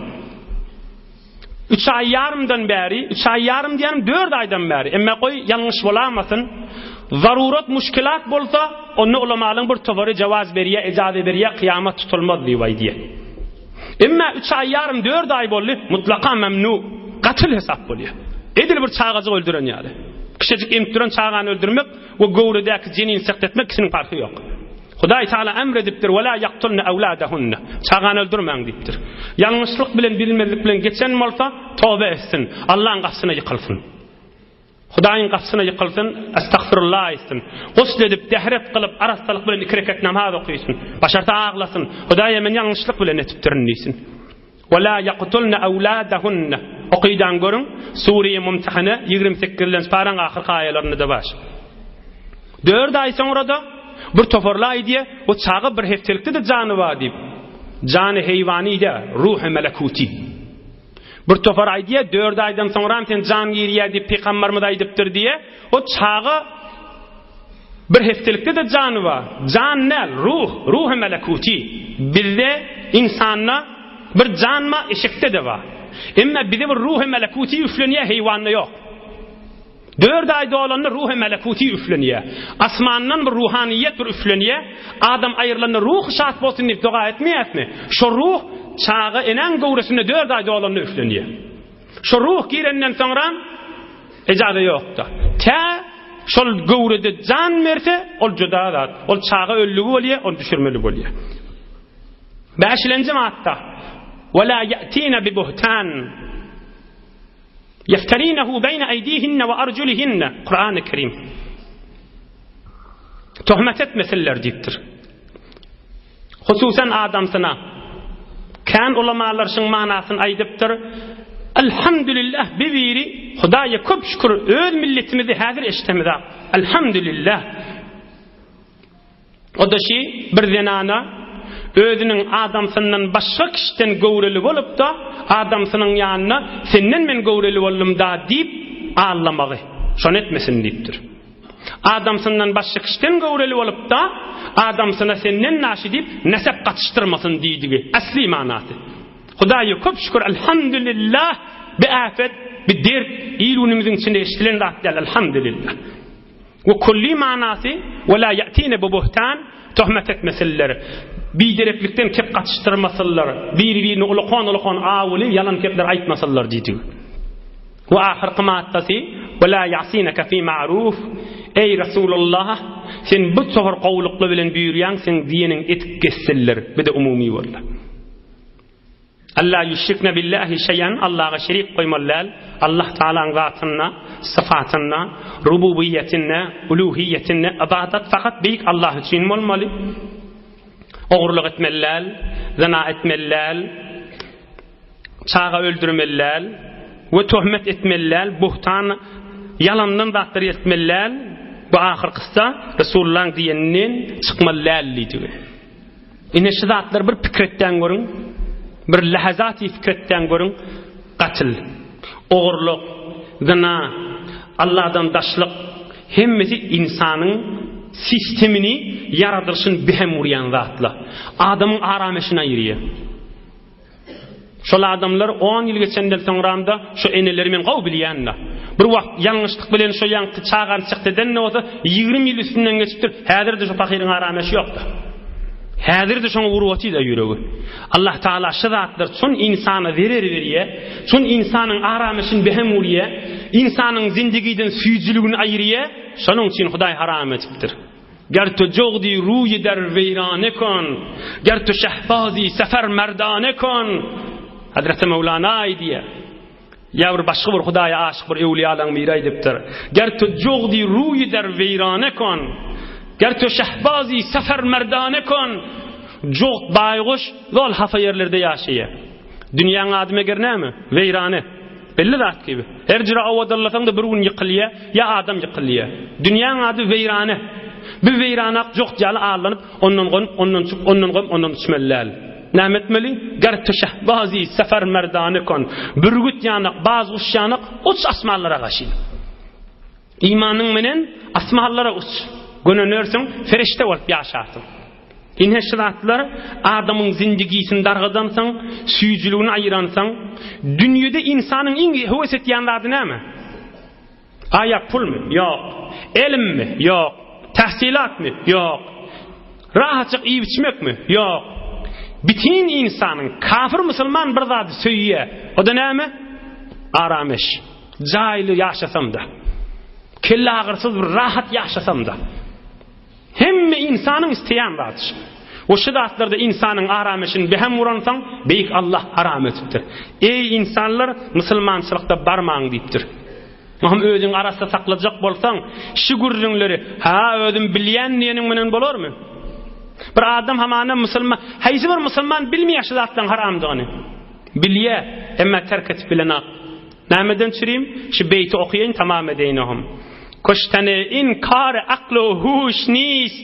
3 ay yarımdan beri, 3 ay yarım diyelim 4 aydan beri. Emme koy yanlış bolamasın. Zarurat, müşkilat bolsa, onu ulamaların bir tovarı cevaz beriye, icazı beriye, kıyamet tutulmaz diye diye. Emme 3 ay yarım 4 ay bollu, mutlaka memnu, katıl hesap boluyor. Edil bir çağacı öldüren yani. Kişicik imtiran çağanı öldürmek ve gowridaki cini insekt etmek kişinin farkı yok. Hudaý Taala emredipdir, "Ve la yaqtulna awladahunna." Çağanı öldürmeň dipdir. Yanlışlık bilen, bilmezlik bilen geçen bolsa, tövbe etsin, Allah'ın kapısına yıkılsın. Hudaýyň kapısına yıkılsın, estağfirullah etsin. Gusl edip, dehret kılıp, arastalyk bilen 2 rekat namaz okuýsun. Başarta ağlasın. Hudaýa men yanlışlyk bilen etipdirin diýsin. "Ve la yaqtulna awladahunna." Okuýdan görüň, Suriýe mumtahany 28-nji paran ahyrky aýalaryny da baş. 4 ay sonra da bir toparlay diye o çağı bir heftelikte de canı var deyip. Canı heyvani de, ruh-i melekuti. Bir toparay diye 4 aydan sonra sen can giriye deyip peygamberimiz aydıptır diye o çağı bir heftelikte de canı var. Can ne? Ruh-i melekuti. Bizde insanla bir canma eşikte de var. Ama bizde bir ruh-i melekuti üfleniye heyvanla yok. 4 ayda olanlar ruh-i melekuti üfleniye. Asmandan bir ruhaniyet bir üfleniye. Adam ayrılanlar ruh şart bolsun deyip dua etmeyet mi? Şu ruh çağı enen gowresinde 4 ayda olanlar üfleniye. Şu ruh girenden sonra icazı yoktu. Şol gowrede can verse ol judaat. Ol çağı öllügi bolýar, ol düşürmeli bolýar. 5-nji madda. "Ve la ya'tina bi buhtan يفترينه بين أيديهن وأرجلهن." Kur'an-ı Kerim. Töhmet etmeseler diptir. Hususan adamsına. Kan ulamalar şun manasını aydıptır. Elhamdülillah biviri Hudaýa köp şükür öz milletimizi häzir eşitemide. Elhamdülillah. O da bir zenana özünün adamsından başka kişiden gowreli bolup da adamsının yanına senden men gowreli boldum da deyip ağlamagy. Şonu etmesin deyipdir. Adamsından başka kişiden gowreli bolup da adamsına senden naşi deyip nesep katıştırmasın diýdigi. Asli manasy. Hudaýa köp şükür elhamdülillah bi afet bi dert ilunumuzun içinde eşitilen zat elhamdülillah. Ve kulli manasy ve la ya'tina bu buhtan töhmet etmeseler. Bidereplikten kep katıştırmasalar, birini ulukon ağuli yalan kepler aytmasalar diýdi. Ve ahirki maddasi ve la ya'sinaka fi ma'ruf. Ey Rasulullah, sen bu sofar qowlukly bilen buyurýan sen diýenin etip kesseler. Bir de umumi bolla. Allah yüşrikne billahi şeyen, Allah'a şerik koymalar. Allah Teala'nın zatına, sıfatına, rububiyetine, uluhiyetine ibadet fakat büyük Allah için olmalı. Oğurluk etmeler, zina etmeler, çağı öldürmeler ve töhmet etmeler, buhtan, yalandan zatları etmeler. Bu ahir kıssa Resulullah'ın diyeninin çıkmalar diyor. Yine şu zatlar bir fikretten görün, bir lahazati fikretten görün, katil, oğurluk, zina, Allah'dan daşlık, hemmesi insanın sistemini yaradılışın bihem uğrayan zatla. Adamın arameşine ayırıyor. Şol adamlar 10 yıl geçenden sonramda şu enelerimin qaw bilýänler. Bir wagt yanlışlyk bilen şu ýaňky çağan çykdy denne olsa 20 yıl üstünden geçipdir. Häzirde şu fakirin arameşi ýokdy. Häzirde şoň urwaty da ýüregi. Allah Taala şu zatlar şun insana veriye, şun insanyň arameşini bihem uğraýar, insanyň zindagiden süýjüligini aýyrýar. Şonuň üçin Hudaý haram etipdir. گر تو جغدی روی در ویرانه کن گر تو شهبازی سفر مردانه کن. Hazreti Mevlana aydiye. Ya bir başka bir Hudaya aşık bir evliyalan miray diptir. Ger tu jugdi ruyi der veyrane kon. Ger tu şehbazi sefer merdane kon. Jugd bayguş zol hafa yerlerde yaşaya. Dünyanın adıma gerne mi? Veyrane. Belli zat gibi. Her cira avadallasan da bir gün yıkılıyor ya adam yıkılıyor. Dünyanın adı veyrane. Bir veyranak jugd jalı ağlanıp ondan düşmellal. Nämetmeli gartu şahbazi sefer merdane kon bürgüt yanak baz uşyanak uç asmanlara gaşin imanın menen asmanlara uç gönönörsün ferişte bolup ýaşarsın İnhe şiratlar adamın zindigisini dargadansan, süýjülüğini ayıransan, dünyada insanın en heves etýänleri näme? Ayak pul mu? Yok. Elim mi? Yok. Tahsilat mı? Yok. Rahatçık iyi biçmek mi? Yok. Bütün insanın kafir musulman bir zat söýýe. O da näme? Arameş. Jaýly ýaşasam da. Kelle agyrsyz bir rahat ýaşasam da. Hemme insanın isteyen zatdır. O şidatlarda insanın arameşini behem vuransan, beyik Allah aram etipdir. Ey insanlar, musulmançılıkta barmaň diýipdir. Maham özüň arasda saklajak bolsaň, şu gürrüňleri, ha özüm bilýän diýeniň menen bolarmy? Bir adam hamana musulman, haýsy bir musulman bilmeýär şidatdan haramdygyny. Bilýär, emma terk etip bilenak. Nämeden çüreyim? Şu beýti okuýan tamam edeýinhom. Kuştane inkar akl و هوش نیست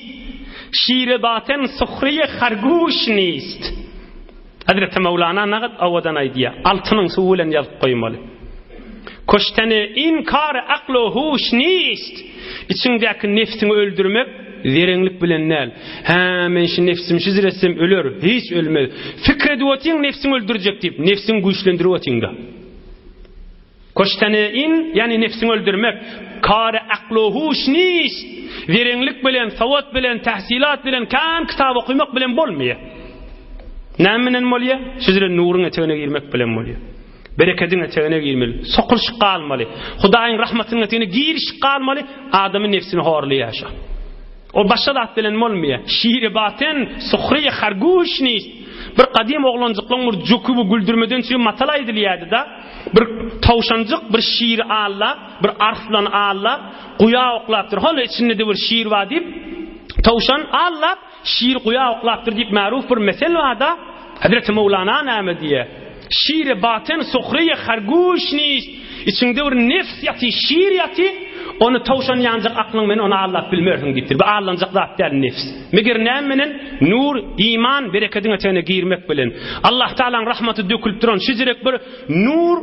شیر باطن سخری خرگوش نیست. Hazreti Mevlana naqad avadan aydiya altının suulen yazıp koymalı. Kuştane inkar akl و هوش نیست. İçindeki nefsini öldürmek verenlik bilen näl. Ha men şu nefsim şizresem ölür, hiç ölmez. Fikrediyotyn nefsini öldürecek deyip nefsini güýçlendiriyotyn da. Kuştane in yani nefsini öldürmek. Kare aklu huş nis. Verenlik bilen, savat bilen, tahsilat bilen, kan kitap okuymak bilen bolmaýar. Nämenen bolýar? Sizler nurun etegine girmek bilen bolýar. Bereketin etegine girmeli. Sokulşyk galmaly. Hudaýyň rahmatynyň etegine girişik galmaly. Adamyň nefsini horly ýaşa. O başga zat bilen bolmaýar. Şiiri baten, suhriye harguş nis. Bir qadim oglanjyklaň bir jokuby güldürmeden çy matala edilýärdi da. Bir tawşanjyk bir şiir alla, bir arslan alla, quya oklapdyr. Hal içinde de bir şiir var diýip, tawşan alla, şiir quya oklapdyr diýip ma'ruf bir mesel var da. Hazreti Mevlana näme diýär? Şiir baten suhriye harguş nis. İçinde bir nefs ýaty, şiir ýaty. Onu tawşan ýanjak aklyň menen onu Allah bilmersiň diýipdir. Bu allanjak zat däl nefs. Meger nämenen nur, iman, bereketiň etegine girmek bilen. Allah Taalaň rahmaty dökülip duran şizirek bir nur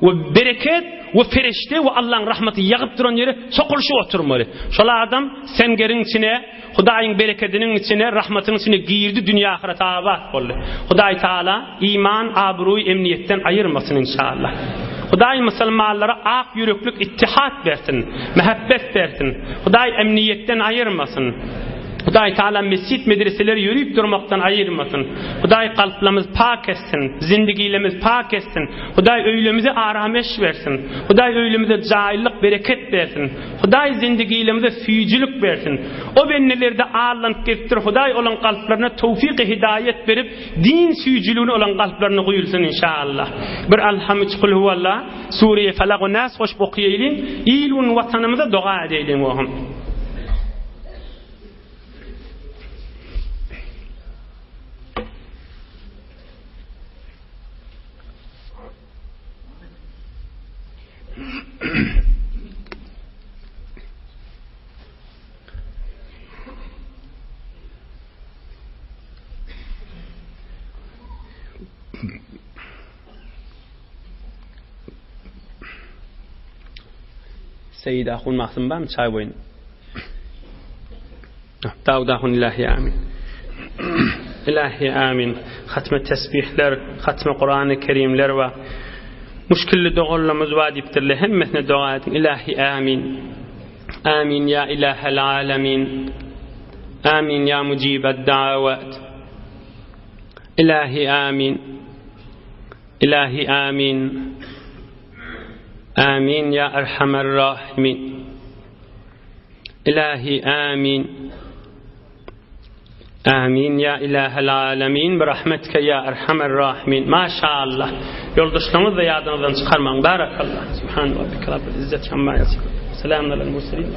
we bereket we ferişte we Allah'ın rahmaty ýagyp duran ýere sokulşyp oturmaly. Şol adam sengeriň içine, Hudaýyň bereketiniň içine, rahmatynyň içine girdi, dünýä ahiret abad boldy. Hudaý Taala iman, abruy, emniýetden aýyrmasyn inşallah. Hudaý musulmanlara ak yüreklik ittihat versin, mehabbet versin. Hudaý emniýetden aýyrmasyn. Hudaý Taala mescid medreseleri yürüyüp durmaktan ayırmasın. Hudaý kalplarımız pak etsin, zindigilerimiz pak etsin. Hudaý öýlemize arameş versin. Hudaý öýlemize jaýlyk, bereket versin. Hudaý zindigilerimize süýjülük versin. O bennelerde ağlanıp getdir. Hudaý olan kalplarına tawfik hidayet verip din süýjülüğüne olan kalplarına goýulsun inşallah. Bir alhamd kul huvallah Suriye Falaq we Nas hoş okuýaýlyn. İlun watanymyza dua edeýlin wahum. Seyyid ahun mahsum bam çay boyun. Davdahun ilahi amin. İlahi amin. Hatme tesbihler, hatme Kur'an-ı Kerimler ve müşkilli doğullamız vadiptirli hemmesine dua edin. İlahi amin. Amin ya ilahel alamin. Amin ya mucibed davet. İlahi amin. İlahi amin. Amin ya erhamer rahimin. İlahi amin. Amin ya ilahel alamin. Birahmetke ya erhamer rahimin. Maşallah. Yoldaşlarımız da yadınızdan çıkarmayın. Barakallah. Subhan rabbike rabbil izzeti amma yasifun. Selamun alel murselin.